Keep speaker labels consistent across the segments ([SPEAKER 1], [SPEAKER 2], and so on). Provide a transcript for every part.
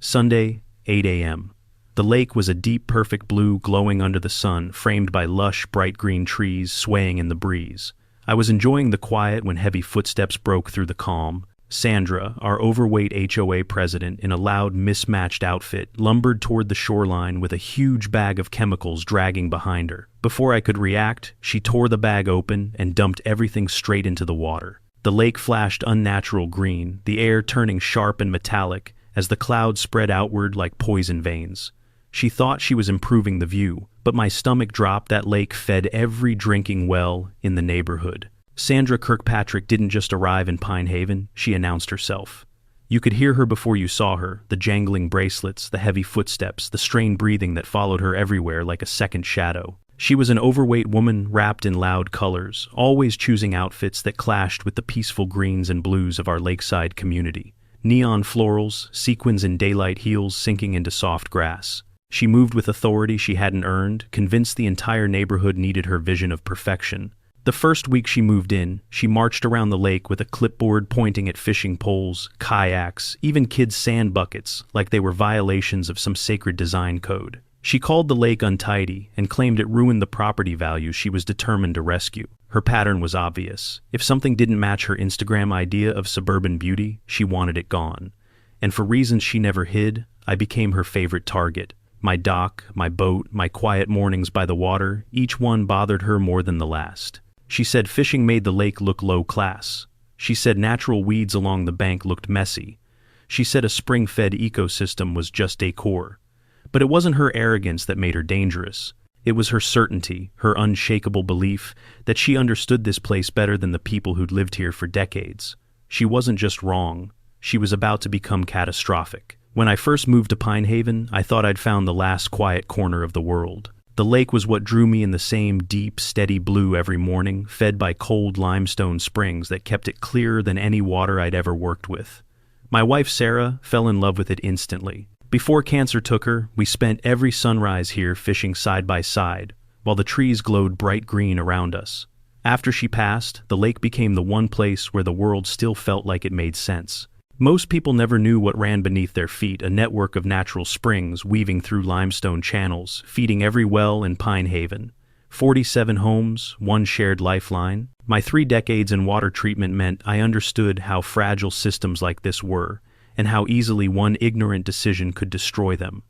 [SPEAKER 1] Sunday, 8 a.m. The lake was a deep, perfect blue glowing under the sun, framed by lush, bright green trees swaying in the breeze. I was enjoying the quiet when heavy footsteps broke through the calm. Sandra, our overweight HOA president in a loud, mismatched outfit, lumbered toward the shoreline with a huge bag of chemicals dragging behind her. Before I could react, she tore the bag open and dumped everything straight into the water. The lake flashed unnatural green, the air turning sharp and metallic as the clouds spread outward like poison veins. She thought she was improving the view, but my stomach dropped. That lake fed every drinking well in the neighborhood. Sandra Kirkpatrick didn't just arrive in Pine Haven, she announced herself. You could hear her before you saw her, the jangling bracelets, the heavy footsteps, the strained breathing that followed her everywhere like a second shadow. She was an overweight woman wrapped in loud colors, always choosing outfits that clashed with the peaceful greens and blues of our lakeside community. Neon florals, sequins in daylight heels sinking into soft grass. She moved with authority she hadn't earned, convinced the entire neighborhood needed her vision of perfection. The first week she moved in, she marched around the lake with a clipboard pointing at fishing poles, kayaks, even kids' sand buckets, like they were violations of some sacred design code. She called the lake untidy and claimed it ruined the property values she was determined to rescue. Her pattern was obvious. If something didn't match her Instagram idea of suburban beauty, she wanted it gone. And for reasons she never hid, I became her favorite target. My dock, my boat, my quiet mornings by the water, each one bothered her more than the last. She said fishing made the lake look low class. She said natural weeds along the bank looked messy. She said a spring-fed ecosystem was just decor. But it wasn't her arrogance that made her dangerous. It was her certainty, her unshakable belief that she understood this place better than the people who'd lived here for decades. She wasn't just wrong. She was about to become catastrophic. When I first moved to Pine Haven, I thought I'd found the last quiet corner of the world. The lake was what drew me in the same deep, steady blue every morning, fed by cold limestone springs that kept it clearer than any water I'd ever worked with. My wife, Sarah, fell in love with it instantly. Before cancer took her, we spent every sunrise here fishing side by side, while the trees glowed bright green around us. After she passed, the lake became the one place where the world still felt like it made sense. Most people never knew what ran beneath their feet, a network of natural springs weaving through limestone channels, feeding every well in Pine Haven. 47 homes, one shared lifeline. My 3 decades in water treatment meant I understood how fragile systems like this were, and how easily one ignorant decision could destroy them.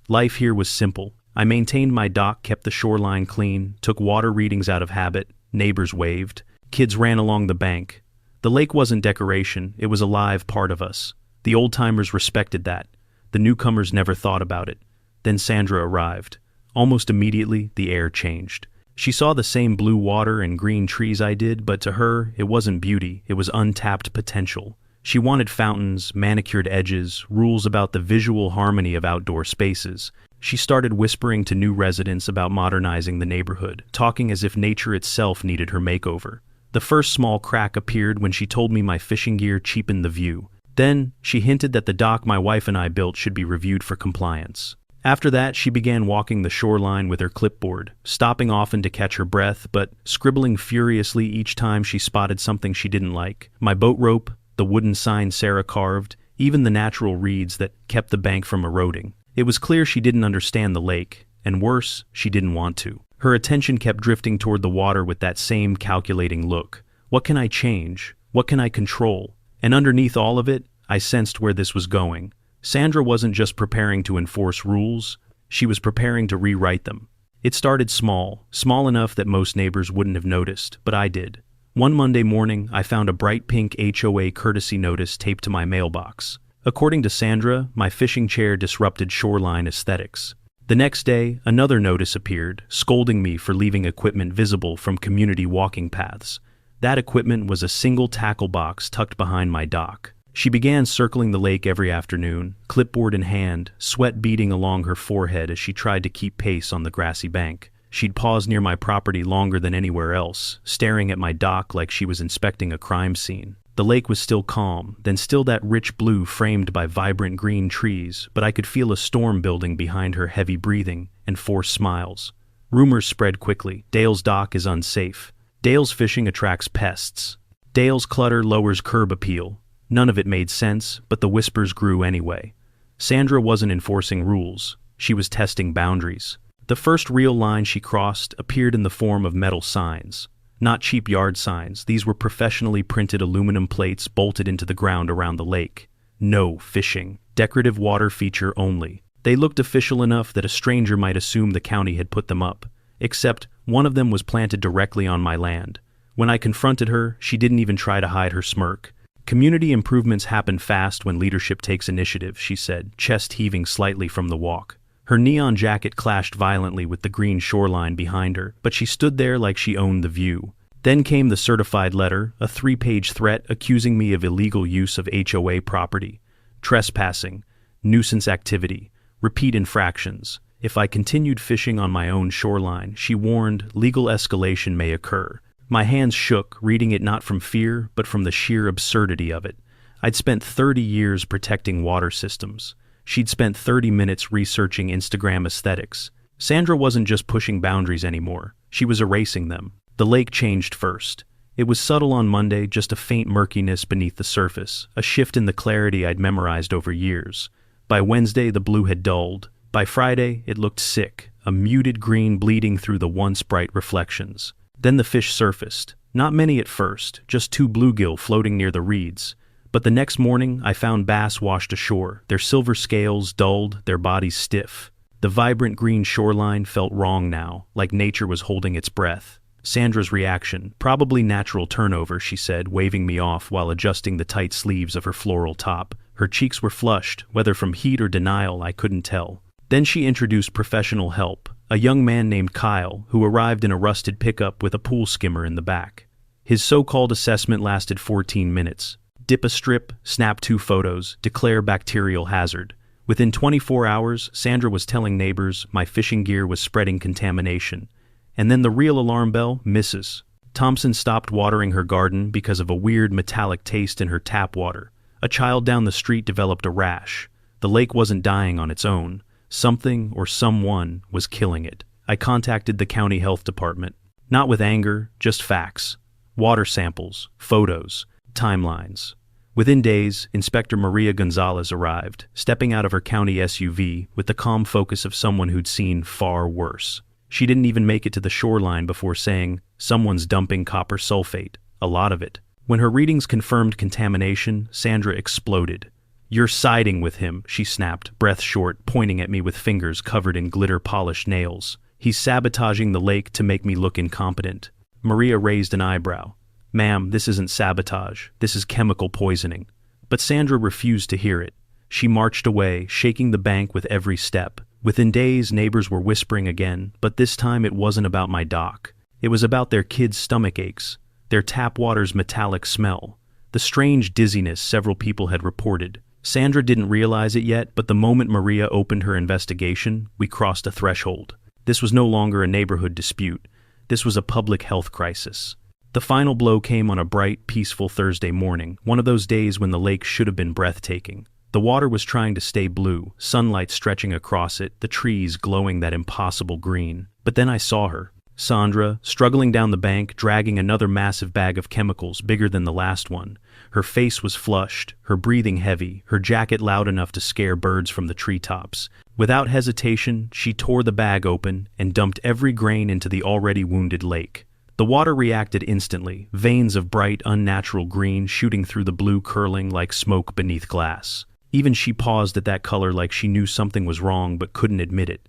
[SPEAKER 1] Life here was simple. I maintained my dock, kept the shoreline clean, took water readings out of habit, neighbors waved, kids ran along the bank. The lake wasn't decoration, it was a live part of us. The old-timers respected that. The newcomers never thought about it. Then Sandra arrived. Almost immediately, the air changed. She saw the same blue water and green trees I did, but to her, it wasn't beauty, it was untapped potential. She wanted fountains, manicured edges, rules about the visual harmony of outdoor spaces. She started whispering to new residents about modernizing the neighborhood, talking as if nature itself needed her makeover. The first small crack appeared when she told me my fishing gear cheapened the view. Then, she hinted that the dock my wife and I built should be reviewed for compliance. After that, she began walking the shoreline with her clipboard, stopping often to catch her breath, but scribbling furiously each time she spotted something she didn't like. My boat rope, the wooden sign Sarah carved, even the natural reeds that kept the bank from eroding. It was clear she didn't understand the lake, and worse, she didn't want to. Her attention kept drifting toward the water with that same calculating look. What can I change? What can I control? And underneath all of it, I sensed where this was going. Sandra wasn't just preparing to enforce rules, she was preparing to rewrite them. It started small enough that most neighbors wouldn't have noticed, but I did. One Monday morning, I found a bright pink HOA courtesy notice taped to my mailbox. According to Sandra, my fishing chair disrupted shoreline aesthetics. The next day, another notice appeared, scolding me for leaving equipment visible from community walking paths. That equipment was a single tackle box tucked behind my dock. She began circling the lake every afternoon, clipboard in hand, sweat beading along her forehead as she tried to keep pace on the grassy bank. She'd pause near my property longer than anywhere else, staring at my dock like she was inspecting a crime scene. The lake was still calm, then still that rich blue framed by vibrant green trees, but I could feel a storm building behind her heavy breathing and forced smiles. Rumors spread quickly. Dale's dock is unsafe. Dale's fishing attracts pests. Dale's clutter lowers curb appeal. None of it made sense, but the whispers grew anyway. Sandra wasn't enforcing rules. She was testing boundaries. The first real line she crossed appeared in the form of metal signs. Not cheap yard signs, these were professionally printed aluminum plates bolted into the ground around the lake. No fishing. Decorative water feature only. They looked official enough that a stranger might assume the county had put them up. Except, one of them was planted directly on my land. When I confronted her, she didn't even try to hide her smirk. "Community improvements happen fast when leadership takes initiative," she said, chest heaving slightly from the walk. Her neon jacket clashed violently with the green shoreline behind her, but she stood there like she owned the view. Then came the certified letter, a 3-page threat accusing me of illegal use of HOA property, trespassing, nuisance activity, repeat infractions. If I continued fishing on my own shoreline, she warned, legal escalation may occur. My hands shook, reading it not from fear, but from the sheer absurdity of it. I'd spent 30 years protecting water systems. She'd spent 30 minutes researching Instagram aesthetics. Sandra wasn't just pushing boundaries anymore. She was erasing them. The lake changed first. It was subtle on Monday, just a faint murkiness beneath the surface, a shift in the clarity I'd memorized over years. By Wednesday, the blue had dulled. By Friday, it looked sick, a muted green bleeding through the once bright reflections. Then the fish surfaced. Not many at first, just 2 bluegill floating near the reeds. But the next morning, I found bass washed ashore, their silver scales dulled, their bodies stiff. The vibrant green shoreline felt wrong now, like nature was holding its breath. Sandra's reaction, probably natural turnover, she said, waving me off while adjusting the tight sleeves of her floral top. Her cheeks were flushed, whether from heat or denial I couldn't tell. Then she introduced professional help, a young man named Kyle, who arrived in a rusted pickup with a pool skimmer in the back. His so-called assessment lasted 14 minutes. Dip a strip, snap 2 photos, declare bacterial hazard. Within 24 hours, Sandra was telling neighbors my fishing gear was spreading contamination. And then the real alarm bell, Mrs. Thompson stopped watering her garden because of a weird metallic taste in her tap water. A child down the street developed a rash. The lake wasn't dying on its own. Something or someone was killing it. I contacted the county health department. Not with anger, just facts. Water samples, photos, timelines. Within days, Inspector Maria Gonzalez arrived, stepping out of her county SUV with the calm focus of someone who'd seen far worse. She didn't even make it to the shoreline before saying, "Someone's dumping copper sulfate, a lot of it." When her readings confirmed contamination, Sandra exploded. "You're siding with him," she snapped, breath short, pointing at me with fingers covered in glitter-polished nails. "He's sabotaging the lake to make me look incompetent." Maria raised an eyebrow. "Ma'am, this isn't sabotage. This is chemical poisoning." But Sandra refused to hear it. She marched away, shaking the bank with every step. Within days, neighbors were whispering again, but this time it wasn't about my dock. It was about their kids' stomach aches, their tap water's metallic smell, the strange dizziness several people had reported. Sandra didn't realize it yet, but the moment Maria opened her investigation, we crossed a threshold. This was no longer a neighborhood dispute. This was a public health crisis. The final blow came on a bright, peaceful Thursday morning, one of those days when the lake should have been breathtaking. The water was trying to stay blue, sunlight stretching across it, the trees glowing that impossible green. But then I saw her, Sandra, struggling down the bank, dragging another massive bag of chemicals bigger than the last one. Her face was flushed, her breathing heavy, her jacket loud enough to scare birds from the treetops. Without hesitation, she tore the bag open and dumped every grain into the already wounded lake. The water reacted instantly, veins of bright, unnatural green shooting through the blue curling like smoke beneath glass. Even she paused at that color like she knew something was wrong but couldn't admit it.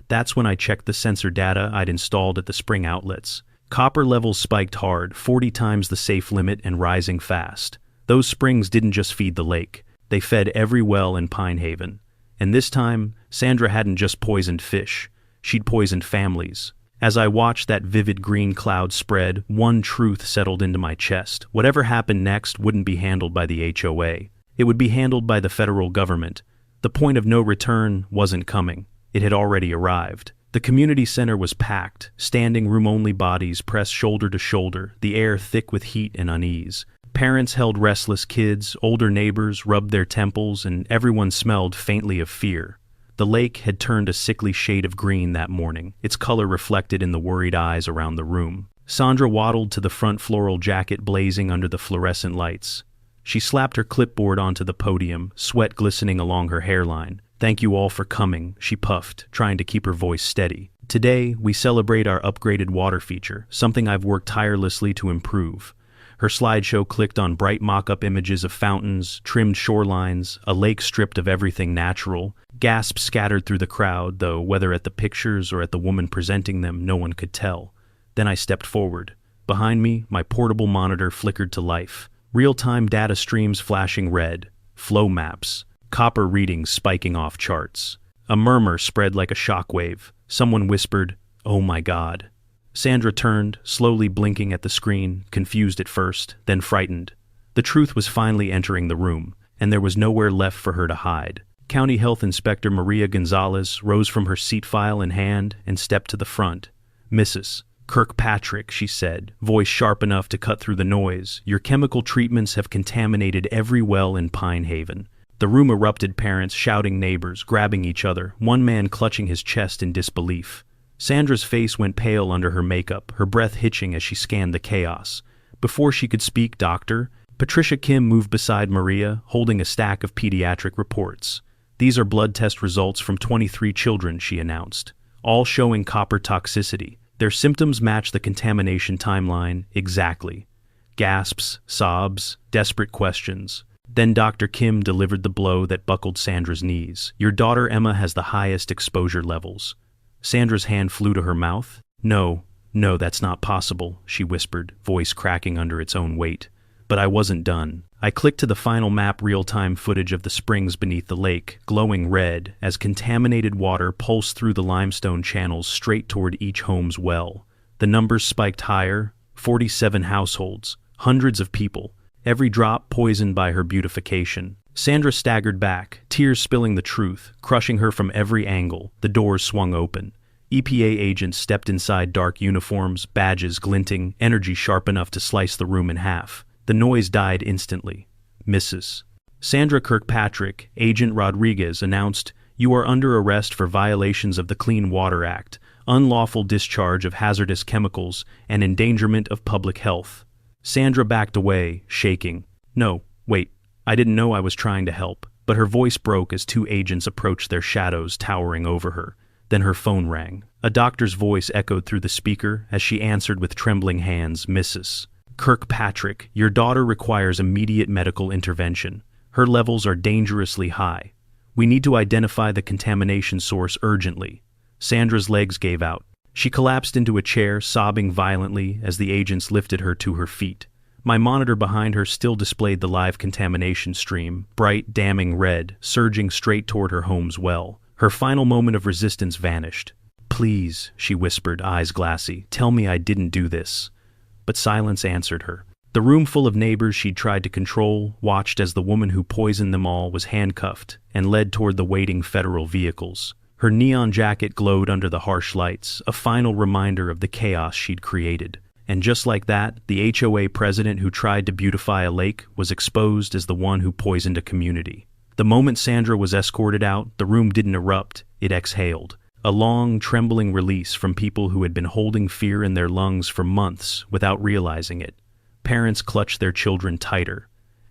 [SPEAKER 1] That's when I checked the sensor data I'd installed at the spring outlets. Copper levels spiked hard, 40 times the safe limit and rising fast. Those springs didn't just feed the lake. They fed every well in Pine Haven. And this time, Sandra hadn't just poisoned fish. She'd poisoned families. As I watched that vivid green cloud spread, one truth settled into my chest. Whatever happened next wouldn't be handled by the HOA. It would be handled by the federal government. The point of no return wasn't coming. It had already arrived. The community center was packed, standing room-only bodies pressed shoulder to shoulder, the air thick with heat and unease. Parents held restless kids, older neighbors rubbed their temples, and everyone smelled faintly of fear. The lake had turned a sickly shade of green that morning, its color reflected in the worried eyes around the room. Sandra waddled to the front, floral jacket blazing under the fluorescent lights. She slapped her clipboard onto the podium, sweat glistening along her hairline. "Thank you all for coming," she puffed, trying to keep her voice steady. "Today, we celebrate our upgraded water feature, something I've worked tirelessly to improve." Her slideshow clicked on bright mock-up images of fountains, trimmed shorelines, a lake stripped of everything natural. Gasps scattered through the crowd, though whether at the pictures or at the woman presenting them, no one could tell. Then I stepped forward. Behind me, my portable monitor flickered to life. Real-time data streams flashing red, flow maps, copper readings spiking off charts. A murmur spread like a shockwave. Someone whispered, "Oh my God." Sandra turned, slowly blinking at the screen, confused at first, then frightened. The truth was finally entering the room, and there was nowhere left for her to hide. County Health Inspector Maria Gonzalez rose from her seat, file in hand, and stepped to the front. "Mrs. Kirkpatrick," she said, voice sharp enough to cut through the noise, "your chemical treatments have contaminated every well in Pine Haven." The room erupted, parents shouting, neighbors grabbing each other, one man clutching his chest in disbelief. Sandra's face went pale under her makeup, her breath hitching as she scanned the chaos. Before she could speak, "Doctor," Patricia Kim moved beside Maria, holding a stack of pediatric reports. "These are blood test results from 23 children," she announced, "all showing copper toxicity. Their symptoms match the contamination timeline exactly." Gasps, sobs, desperate questions. Then Dr. Kim delivered the blow that buckled Sandra's knees. "Your daughter Emma has the highest exposure levels." Sandra's hand flew to her mouth. No, that's not possible," she whispered, voice cracking under its own weight. But I wasn't done. I clicked to the final map, real-time footage of the springs beneath the lake, glowing red, as contaminated water pulsed through the limestone channels straight toward each home's well. The numbers spiked higher, 47 households, hundreds of people, every drop poisoned by her beautification. Sandra staggered back, tears spilling the truth, crushing her from every angle. The doors swung open. EPA agents stepped inside, dark uniforms, badges glinting, energy sharp enough to slice the room in half. The noise died instantly. "Mrs. Sandra Kirkpatrick," Agent Rodriguez announced, "you are under arrest for violations of the Clean Water Act, unlawful discharge of hazardous chemicals, and endangerment of public health." Sandra backed away, shaking. "No, wait. I didn't know I was trying to help," but her voice broke as two agents approached, their shadows towering over her. Then her phone rang. A doctor's voice echoed through the speaker as she answered with trembling hands, "Mrs. Kirkpatrick, your daughter requires immediate medical intervention. Her levels are dangerously high. We need to identify the contamination source urgently." Sandra's legs gave out. She collapsed into a chair, sobbing violently as the agents lifted her to her feet. My monitor behind her still displayed the live contamination stream, bright, damning red, surging straight toward her home's well. Her final moment of resistance vanished. "Please," she whispered, eyes glassy, "tell me I didn't do this." But silence answered her. The room full of neighbors she'd tried to control watched as the woman who poisoned them all was handcuffed and led toward the waiting federal vehicles. Her neon jacket glowed under the harsh lights, a final reminder of the chaos she'd created. And just like that, the HOA president who tried to beautify a lake was exposed as the one who poisoned a community. The moment Sandra was escorted out, the room didn't erupt, it exhaled. A long, trembling release from people who had been holding fear in their lungs for months without realizing it. Parents clutched their children tighter.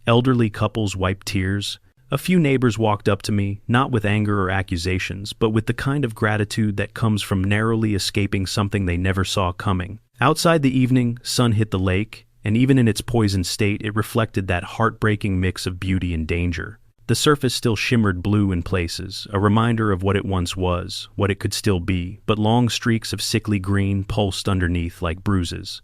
[SPEAKER 1] Elderly couples wiped tears. A few neighbors walked up to me, not with anger or accusations, but with the kind of gratitude that comes from narrowly escaping something they never saw coming. Outside, the evening sun hit the lake, and even in its poisoned state, it reflected that heartbreaking mix of beauty and danger. The surface still shimmered blue in places, a reminder of what it once was, what it could still be, but long streaks of sickly green pulsed underneath like bruises.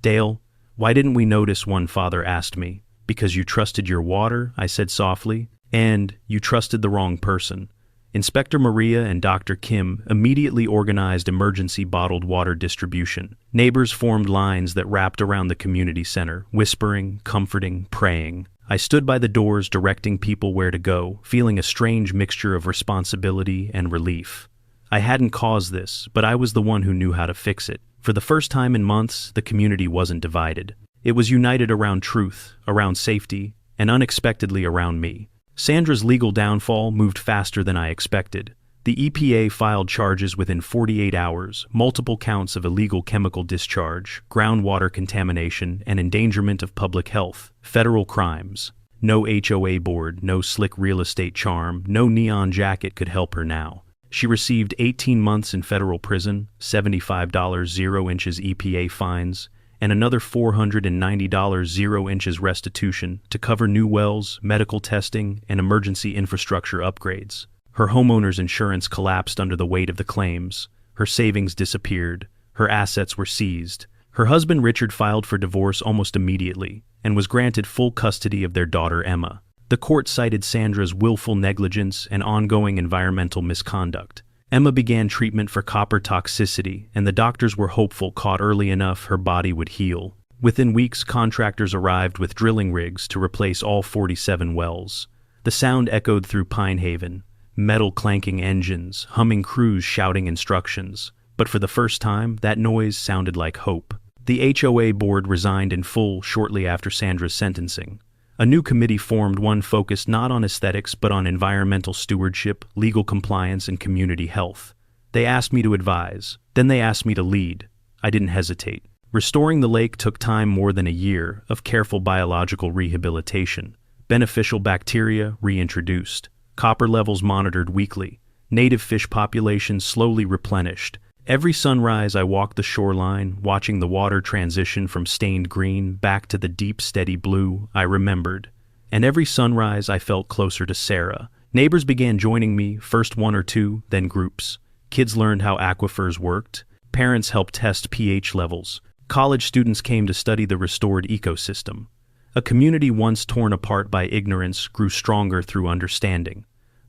[SPEAKER 1] "Dale, why didn't we notice?" one father asked me. "Because you trusted your water," I said softly, "and you trusted the wrong person." Inspector Maria and Dr. Kim immediately organized emergency bottled water distribution. Neighbors formed lines that wrapped around the community center, whispering, comforting, praying. I stood by the doors directing people where to go, feeling a strange mixture of responsibility and relief. I hadn't caused this, but I was the one who knew how to fix it. For the first time in months, the community wasn't divided. It was united around truth, around safety, and unexpectedly around me. Sandra's legal downfall moved faster than I expected. The EPA filed charges within 48 hours, multiple counts of illegal chemical discharge, groundwater contamination, and endangerment of public health, federal crimes. No HOA board, no slick real estate charm, no neon jacket could help her now. She received 18 months in federal prison, $75 0-inches EPA fines, and another $490 0-inches restitution to cover new wells, medical testing, and emergency infrastructure upgrades. Her homeowner's insurance collapsed under the weight of the claims. Her savings disappeared. Her assets were seized. Her husband Richard filed for divorce almost immediately and was granted full custody of their daughter Emma. The court cited Sandra's willful negligence and ongoing environmental misconduct. Emma began treatment for copper toxicity, and the doctors were hopeful caught early enough her body would heal. Within weeks, contractors arrived with drilling rigs to replace all 47 wells. The sound echoed through Pine Haven, metal clanking engines, humming crews shouting instructions. But for the first time, that noise sounded like hope. The HOA board resigned in full shortly after Sandra's sentencing. A new committee formed, one focused not on aesthetics but on environmental stewardship, legal compliance, and community health. They asked me to advise. Then they asked me to lead. I didn't hesitate. Restoring the lake took time, more than a year, of careful biological rehabilitation. Beneficial bacteria reintroduced. Copper levels monitored weekly. Native fish populations slowly replenished. Every sunrise I walked the shoreline, watching the water transition from stained green back to the deep, steady blue I remembered. And every sunrise I felt closer to Sarah. Neighbors began joining me, first one or two, then groups. Kids learned how aquifers worked. Parents helped test pH levels. College students came to study the restored ecosystem. A community once torn apart by ignorance grew stronger through understanding.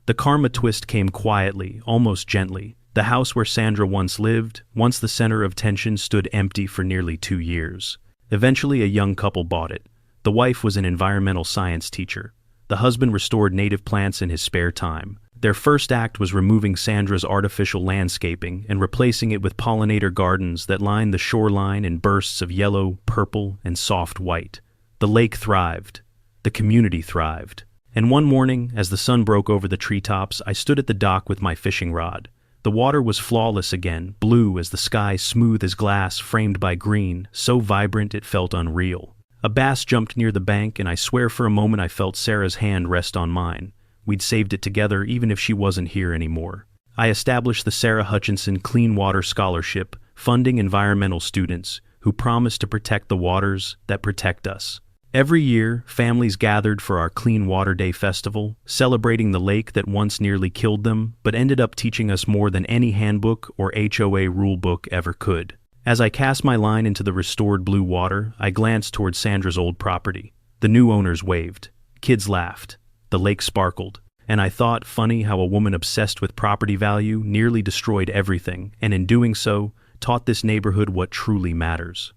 [SPEAKER 1] The karma twist came quietly, almost gently. The house where Sandra once lived, once the center of tension, stood empty for nearly 2 years. Eventually, a young couple bought it. The wife was an environmental science teacher. The husband restored native plants in his spare time. Their first act was removing Sandra's artificial landscaping and replacing it with pollinator gardens that lined the shoreline in bursts of yellow, purple, and soft white. The lake thrived. The community thrived. And one morning, as the sun broke over the treetops, I stood at the dock with my fishing rod. The water was flawless again, blue as the sky, smooth as glass, framed by green, so vibrant it felt unreal. A bass jumped near the bank, and I swear for a moment I felt Sarah's hand rest on mine. We'd saved it together, even if she wasn't here anymore. I established the Sarah Hutchinson Clean Water Scholarship, funding environmental students who promise to protect the waters that protect us. Every year, families gathered for our Clean Water Day festival, celebrating the lake that once nearly killed them, but ended up teaching us more than any handbook or HOA rule book ever could. As I cast my line into the restored blue water, I glanced toward Sandra's old property. The new owners waved. Kids laughed. The lake sparkled. And I thought, funny how a woman obsessed with property value nearly destroyed everything, and in doing so, taught this neighborhood what truly matters.